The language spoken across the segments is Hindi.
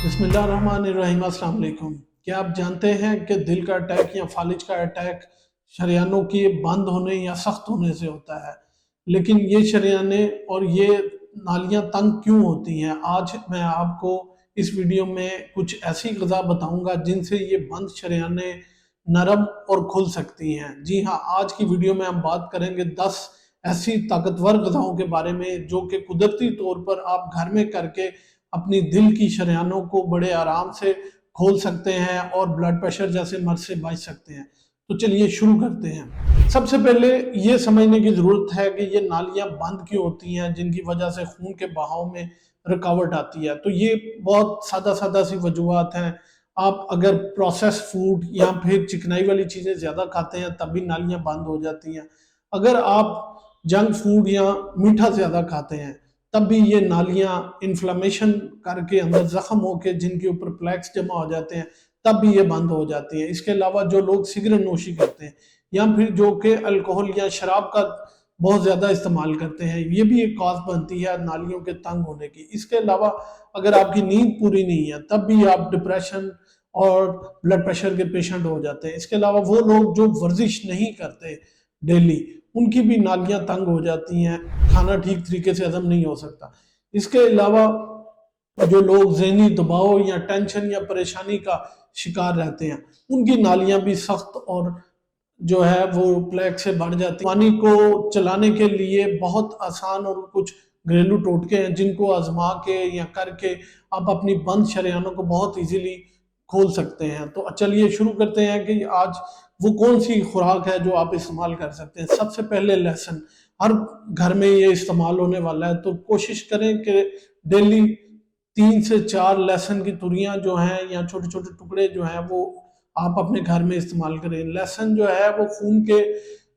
बिस्मिल्लाहिर्रहमानिर्रहीम। अस्सलाम वालेकुम। क्या आप जानते हैं कि दिल का अटैक या फालिज का अटैक शरियानों के बंद होने या सख्त होने से होता है। लेकिन ये शरियाने और ये नालियां तंग क्यों होती हैं? आज मैं आपको इस वीडियो में कुछ ऐसी ग़िज़ा बताऊंगा जिनसे ये बंद शरियाने नरम और खुल सकती हैं। जी हाँ, आज की वीडियो में हम बात करेंगे 10 ऐसी ताकतवर ग़िज़ाओं के बारे में जो कि कुदरती तौर पर आप घर में करके अपनी दिल की शरियानों को बड़े आराम से खोल सकते हैं और ब्लड प्रेशर जैसे मर्ज से बच सकते हैं। तो चलिए शुरू करते हैं। सबसे पहले ये समझने की ज़रूरत है कि ये नालियाँ बंद क्यों होती हैं, जिनकी वजह से खून के बहाव में रुकावट आती है। तो ये बहुत सादा सी वजूहत हैं। आप अगर प्रोसेस फूड या फिर चिकनाई वाली चीज़ें ज़्यादा खाते हैं तब भी नालियाँ बंद हो जाती हैं। अगर आप जंक फूड या मीठा ज़्यादा खाते हैं तब भी ये नालियाँ इन्फ्लेमेशन करके अंदर ज़ख्म होके जिनके ऊपर प्लेक्स जमा हो जाते हैं तब भी ये बंद हो जाती हैं। इसके अलावा जो लोग सिगरेट नोशी करते हैं या फिर जो कि अल्कोहल या शराब का बहुत ज़्यादा इस्तेमाल करते हैं, ये भी एक कॉज बनती है नालियों के तंग होने की। इसके अलावा अगर आपकी नींद पूरी नहीं है तब भी आप डिप्रेशन और ब्लड प्रेशर के पेशेंट हो जाते हैं। इसके अलावा वो लोग जो वर्जिश नहीं करते डेली, उनकी भी नालियाँ तंग हो जाती हैं, खाना ठीक तरीके से हजम नहीं हो सकता। इसके अलावा जो लोग ज़हनी दबाव या टेंशन या परेशानी का शिकार रहते हैं, उनकी नालियाँ भी सख्त और जो है वो प्लेग से बढ़ जाती है। पानी को चलाने के लिए बहुत आसान और कुछ घरेलू टोटके हैं जिनको आजमा के या करके आप अपनी बंद शरेयानों को बहुत इजीली खोल सकते हैं। तो चलिए शुरू करते हैं कि आज वो कौन सी खुराक है जो आप इस्तेमाल कर सकते हैं। सबसे पहले लहसुन, हर घर में ये इस्तेमाल होने वाला है, तो कोशिश करें कि डेली 3 से 4 लहसुन की तुरियां जो हैं या छोटे छोटे टुकड़े जो हैं वो आप अपने घर में इस्तेमाल करें। लहसुन जो है वो खून के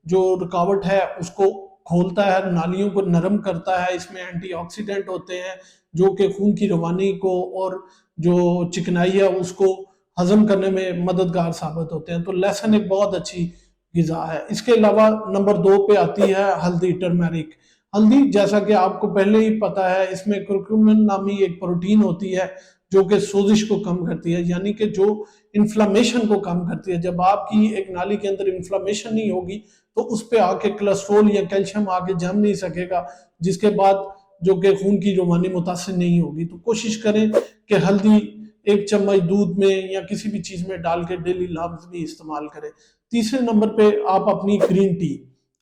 जो रुकावट है उसको खोलता है, नालियों को नरम करता है। इसमें एंटीऑक्सीडेंट होते हैं जो कि खून की रवानी को और जो चिकनाई है उसको हजम करने में मददगार साबित होते हैं। तो लहसुन एक बहुत अच्छी ग़िज़ा है। इसके अलावा नंबर 2 पे आती है हल्दी, टर्मेरिक। हल्दी, जैसा कि आपको पहले ही पता है, इसमें कुरकुमिन नामी एक प्रोटीन होती है जो कि सोजिश को कम करती है, यानी कि जो इन्फ्लामेशन को कम करती है। जब आपकी एक नाली के अंदर इन्फ्लामेशन नहीं होगी तो उस पे आके कोलेस्ट्रॉल या कैल्शियम आके जम नहीं सकेगा, जिसके बाद जो कि खून की रवानी मुतासिर नहीं होगी। तो कोशिश करें कि हल्दी 1 चम्मच दूध में या किसी भी चीज़ में डाल के डेली लाजमी इस्तेमाल करें। तीसरे नंबर पे आप अपनी ग्रीन टी,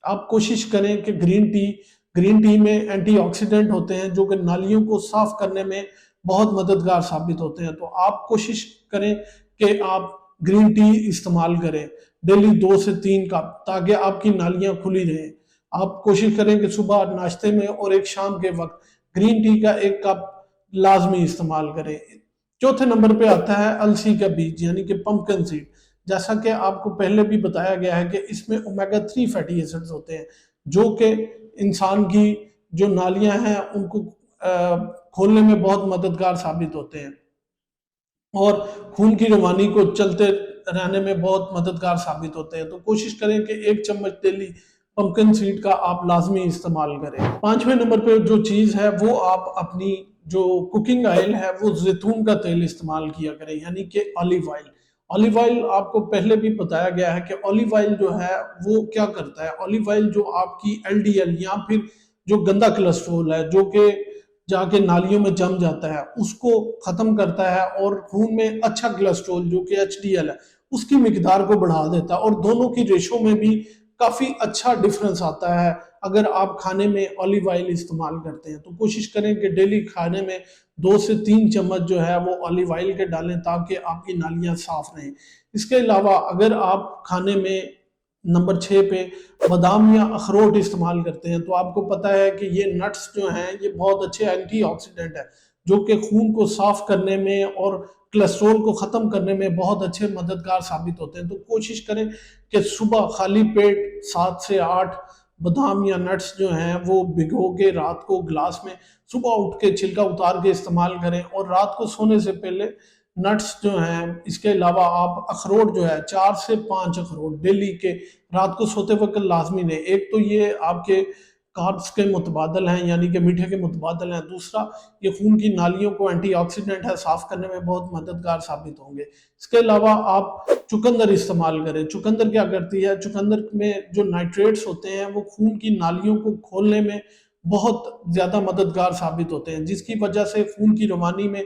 आप कोशिश करें कि ग्रीन टी में एंटीऑक्सीडेंट होते हैं जो कि नालियों को साफ करने में बहुत मददगार साबित होते हैं। तो आप कोशिश करें कि आप ग्रीन टी इस्तेमाल करें डेली 2 से 3 कप, ताकि आपकी नालियां खुली रहें। आप कोशिश करें कि सुबह नाश्ते में और एक शाम के वक्त ग्रीन टी का 1 कप लाजमी इस्तेमाल करें। चौथे नंबर पे आता है अलसी का बीज, यानी कि पंपकिन सीड। जैसा कि आपको पहले भी बताया गया है कि इसमें ओमेगा 3 फैटी एसिड्स होते हैं जो कि इंसान की जो नालियां हैं उनको खोलने में बहुत मददगार साबित होते हैं और खून की रवानी को चलते रहने में बहुत मददगार साबित होते हैं। तो कोशिश करें कि 1 चम्मच डेली पंपकिन सीड का आप लाजमी इस्तेमाल करें। 5वें नंबर पे जो चीज़ है वो आप अपनी जो कुकिंग ऑयल है वो जैतून का तेल इस्तेमाल किया करें, यानी कि ऑलिव ऑयल। ऑलिव ऑयल आपको पहले भी बताया गया है कि ऑलिव ऑयल जो है वो क्या करता है। ऑलिव ऑयल जो आपकी एलडीएल या फिर जो गंदा कोलेस्ट्रोल है जो कि जाके नालियों में जम जाता है उसको खत्म करता है और खून में अच्छा कोलेस्ट्रोल जो कि एचडीएल है उसकी मिकदार को बढ़ा देता है, और दोनों की रेशो में भी काफ़ी अच्छा डिफरेंस आता है अगर आप खाने में ऑलिव ऑयल इस्तेमाल करते हैं। तो कोशिश करें कि डेली खाने में 2 से 3 चम्मच जो है वो ऑलिव ऑयल के डालें ताकि आपकी नालियां साफ रहें। इसके अलावा अगर आप खाने में नंबर 6 पे बादाम या अखरोट इस्तेमाल करते हैं तो आपको पता है कि ये नट्स जो हैं ये बहुत अच्छे एंटीऑक्सीडेंट है जो कि खून को साफ करने में और कोलेस्ट्रॉल को ख़त्म करने में बहुत अच्छे मददगार साबित होते हैं। तो कोशिश करें कि सुबह खाली पेट 7 से 8 बादाम या नट्स जो हैं वो भिगो के रात को ग्लास में सुबह उठ के छिलका उतार के इस्तेमाल करें, और रात को सोने से पहले नट्स जो हैं, इसके अलावा आप अखरोट जो है 4 से 5 अखरोट डेली के रात को सोते वक्त लाजमी लें। एक तो ये आपके कार्ब्स के मुतबादल हैं, यानी कि मीठे के मुतबादल हैं। दूसरा, ये खून की नालियों को एंटीऑक्सीडेंट है, साफ करने में बहुत मददगार साबित होंगे। इसके अलावा आप चुकंदर इस्तेमाल करें। चुकंदर क्या करती है, चुकंदर में जो नाइट्रेट्स होते हैं वो खून की नालियों को खोलने में बहुत ज़्यादा मददगार साबित होते हैं, जिसकी वजह से खून की रवानी में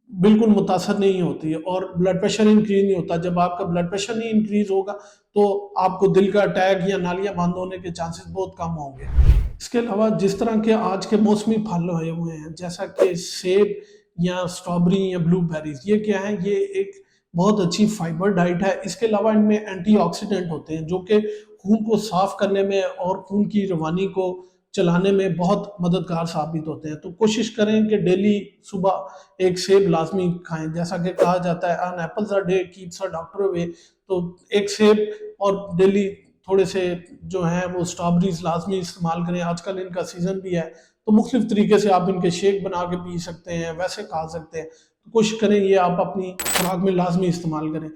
बिल्कुल मुतासर नहीं होती है और ब्लड प्रेशर इंक्रीज नहीं होता। जब आपका ब्लड प्रेशर नहीं इंक्रीज होगा तो आपको दिल का अटैक या नालियां बंद होने के चांसेस बहुत कम होंगे। इसके अलावा जिस तरह के आज के मौसमी फल आए हुए हैं, जैसा कि सेब या स्ट्रॉबेरी या ब्लूबेरीज, ये क्या है, ये एक बहुत अच्छी फाइबर डाइट है। इसके अलावा इनमें एंटीऑक्सीडेंट होते हैं जो कि खून को साफ करने में और खून की रवानी को चलाने में बहुत मददगार साबित होते हैं। तो कोशिश करें कि डेली सुबह एक सेब लाजमी खाएं। जैसा कि कहा जाता है an apple a day keeps a doctor away, तो एक सेब और डेली थोड़े से जो हैं वो स्ट्रॉबेरीज लाजमी इस्तेमाल करें। आजकल इनका सीजन भी है, तो मुख्तलिफ तरीके से आप इनके शेक बना के पी सकते हैं, वैसे खा सकते हैं। तो कोशिश करें ये आप अपनी खुराक में लाजमी इस्तेमाल करें।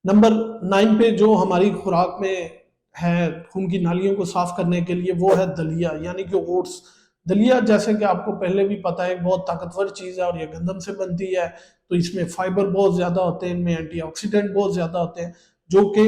नंबर 9 पे जो हमारी खुराक में है खून की नालियों को साफ करने के लिए, वो है दलिया, यानी कि ओट्स। दलिया, जैसे कि आपको पहले भी पता है, एक बहुत ताकतवर चीज़ है और ये गंदम से बनती है। तो इसमें फाइबर बहुत ज़्यादा होते हैं, इनमें एंटीऑक्सीडेंट बहुत ज़्यादा होते हैं, जो कि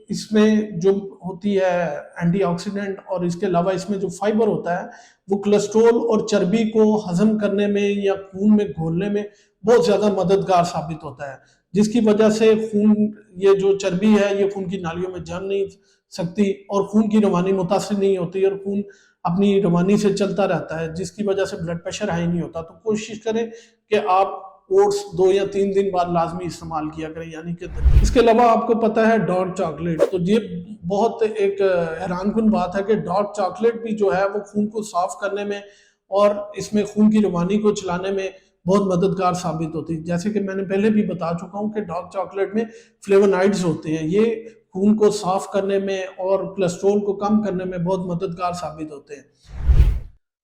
इसमें जो होती है एंटीऑक्सीडेंट, और इसके अलावा इसमें जो फाइबर होता है वो कोलेस्ट्रॉल और चर्बी को हजम करने में या खून में घोलने में बहुत ज़्यादा मददगार साबित होता है, जिसकी वजह से खून, ये जो चर्बी है ये खून की नालियों में जम नहीं सकती और खून की रवानी मुतासर नहीं होती और खून अपनी रवानी से चलता रहता है, जिसकी वजह से ब्लड प्रेशर हाई नहीं होता। तो कोशिश करें कि आप ओट्स 2 या 3 दिन बाद लाजमी इस्तेमाल किया करें, यानी कि इसके अलावा आपको पता है डार्क चॉकलेट, तो ये बहुत एक हैरानकुन बात है कि डार्क चॉकलेट भी जो है वो खून को साफ करने में और इसमें खून की रवानी को चलाने में बहुत मददगार साबित होती है। जैसे कि मैंने पहले भी बता चुका हूँ कि डार्क चॉकलेट में फ्लेवोनाइड्स होते हैं, ये खून को साफ करने में और कोलेस्ट्रॉल को कम करने में बहुत मददगार साबित होते हैं।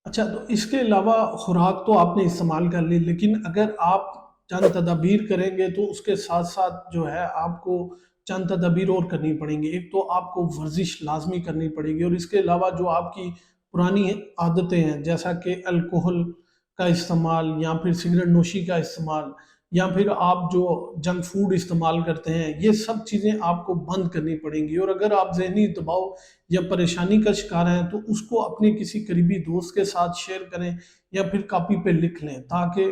अच्छा, तो इसके अलावा खुराक तो आपने इस्तेमाल कर ली, लेकिन अगर आप चंद तदाबीर करेंगे तो उसके साथ साथ जो है आपको चंद तदाबीर और करनी पड़ेंगी। एक तो आपको वर्जिश लाजमी करनी पड़ेगी, और इसके अलावा जो आपकी पुरानी आदतें हैं, जैसा कि अल्कोहल का इस्तेमाल या फिर सिगरेट नोशी का इस्तेमाल या फिर आप जो जंक फूड इस्तेमाल करते हैं, ये सब चीज़ें आपको बंद करनी पड़ेंगी। और अगर आप जहनी दबाव या परेशानी का शिकार हैं तो उसको अपने किसी करीबी दोस्त के साथ शेयर करें या फिर कॉपी पे लिख लें, ताकि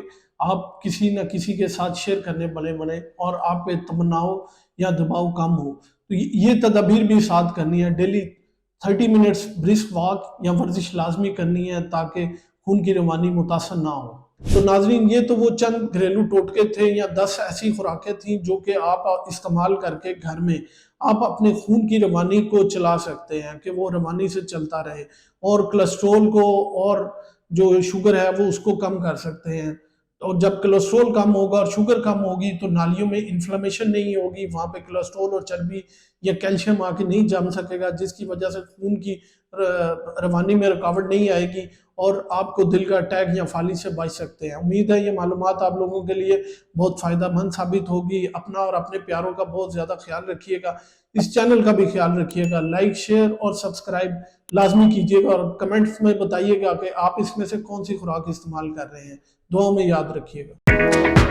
आप किसी न किसी के साथ शेयर करने बने बने और आप पे तनाव या दबाव कम हो। तो ये तदाबीर भी साथ करनी है। डेली 30 मिनट्स ब्रिस्क वॉक या वर्जिश लाजमी करनी है, ताकि खून की रवानी मुतासर ना हो। तो नाजरीन, ये तो वो चंद घरेलू टोटके थे या 10 ऐसी खुराकें थी जो कि आप इस्तेमाल करके घर में आप अपने खून की रवानी को चला सकते हैं, कि वो रवानी से चलता रहे, और कोलेस्ट्रॉल को और जो शुगर है वो उसको कम कर सकते हैं। और जब कोलेस्ट्रॉल कम होगा और शुगर कम होगी तो नालियों में इन्फ्लेमेशन नहीं होगी, वहाँ पे कोलेस्ट्रॉल और चर्बी या कैल्शियम आके नहीं जम सकेगा, जिसकी वजह से खून की रवानी में रुकावट नहीं आएगी और आपको दिल का अटैक या फालिज से बच सकते हैं। उम्मीद है ये मालूमात आप लोगों के लिए बहुत फ़ायदेमंद साबित होगी। अपना और अपने प्यारों का बहुत ज़्यादा ख्याल रखिएगा। इस चैनल का भी ख्याल रखिएगा। लाइक, शेयर और सब्सक्राइब लाजमी कीजिएगा और कमेंट्स में बताइएगा कि आप इसमें से कौन सी खुराक इस्तेमाल कर रहे हैं। दुआ में याद रखिएगा।